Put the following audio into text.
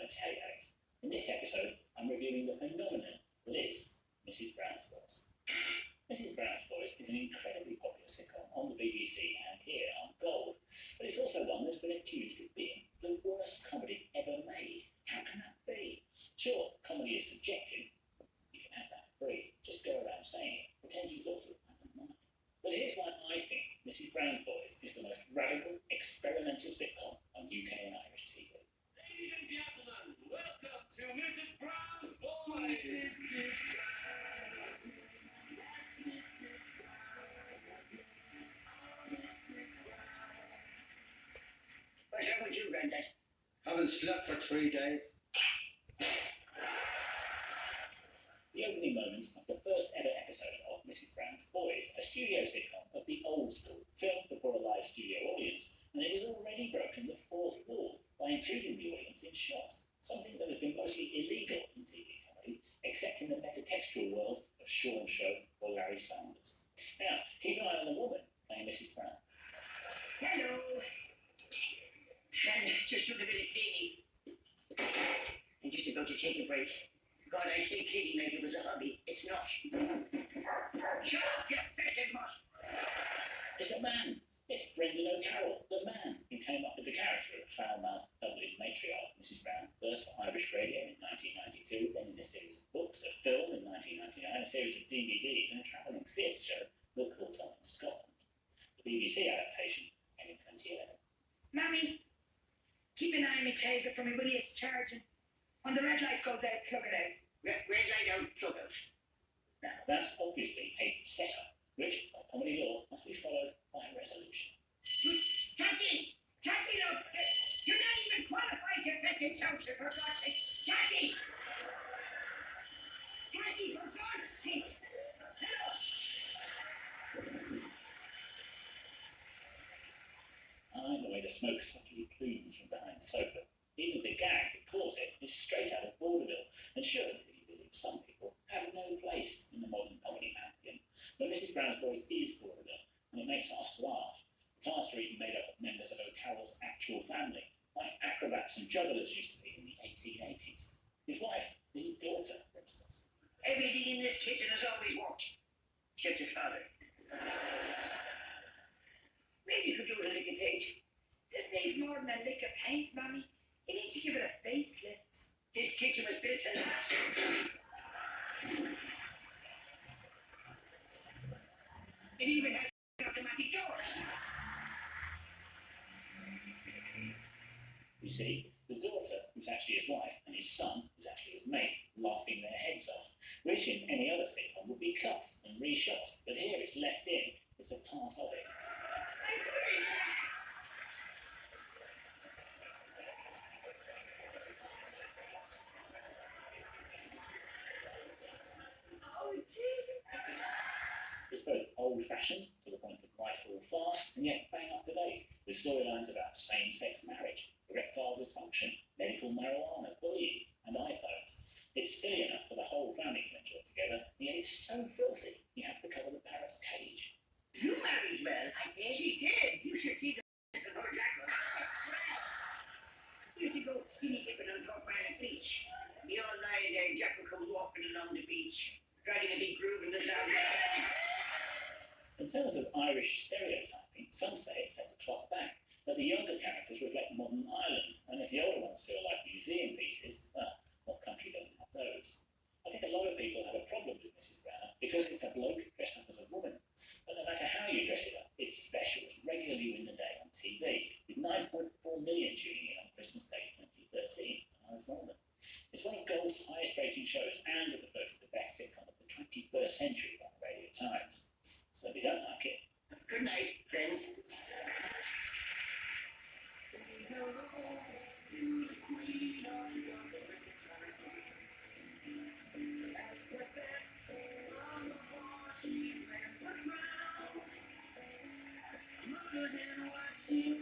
Telly Addict. In this episode, I'm reviewing the phenomenon that is Mrs. Brown's Boys. Mrs. Brown's Boys is an incredibly popular sitcom on the BBC and here on Gold, but it's also one that's been accused of being the worst comedy ever made. How can that be? Sure, comedy is subjective. You can have that free. Just go around saying it. Pretend you thought of it. But here's why I think Mrs. Brown's Boys is the most radical, experimental sitcom on UK and Irish TV. Ladies and gentlemen, welcome to Mrs. Brown's Boys. What's up with you, Grandad? Haven't slept for 3 days. The opening moments of the first ever episode of Mrs. Brown's Boys, a studio sitcom of the old school, filmed before a live studio audience, and it has already broken the fourth wall by including the audience in shot, something that has been mostly illegal in TV comedy, except in the metatextual world of Sean Show or Larry Sanders. Now, keep an eye on the woman playing Mrs. Brown. Hello. Man, just took a bit of cleaning. I'm just about to take a break. God, I say cleaning like it was a hobby. It's not. Shut up, you fetid mutt. It's a man. It's Brendan O'Carroll, the man who came up with the character of foul-mouthed Dublin matriarch Mrs. Brown, first for Irish radio in 1992, then in a series of books, a film in 1999, a series of DVDs, and a travelling theatre show that called on in Scotland. The BBC adaptation came in 2011. Mammy, keep an eye on my taser for me, will you? It's charging. When the red light goes out, plug it out. Red light out, plug out. Now, that's obviously a setup, which, by comedy law, must be followed by a resolution. Jackie! Jackie, look! You're not even qualified to fetch counsel, for God's sake! Jackie! Jackie, for God's sake! Hello! I like the way the smoke subtly plumes from behind the sofa. Even the gag that caused it is straight out of vaudeville, and should, if you believe some people, have no place in the modern comedy pantheon. But Mrs. Brown's Boys is vaudeville, and it makes us laugh. The cast are even made up of members of O'Carroll's actual family, like acrobats and jugglers used to be in the 1880s. His wife, his daughter, for instance. Everything in this kitchen has always worked, except your father. Maybe you could do it a lick of paint. This needs more than a lick of paint, Mammy. You need to give it a facelift. This kitchen was built to last. It even has automatic doors. You see, the daughter is actually his wife, and his son is actually his mate, laughing their heads off, which in any other sitcom would be cut and reshot, but here it's left in. It's a part of it. It's both old-fashioned, to the point of right or fast, and yet bang up to date, with storylines about same-sex marriage, erectile dysfunction, medical marijuana, bullying, and iPhones. It's silly enough for the whole family to enjoy together, and yet it's so filthy you have to cover the parrot's cage. You married well. I did. She did. You should see the of her jacket. You used to go skinny dipping on Top Island Beach. The old lie there, Jack would come walking along the beach, driving a big groove in the sound. In terms of Irish stereotyping, some say it's set the clock back, that the younger characters reflect modern Ireland, and if the older ones feel like museum pieces, well, what country doesn't have those? I think a lot of people have a problem with Mrs. Brown because it's a bloke dressed up as a woman. But no matter how you dress it up, its specials regularly win the day on TV, with 9.4 million tuning in on Christmas Day 2013, and I was one of them. It's one of Gold's highest rated shows, and it was voted the best sitcom of the 21st century by the Radio Times. So if you don't like it, Good night, friends. Look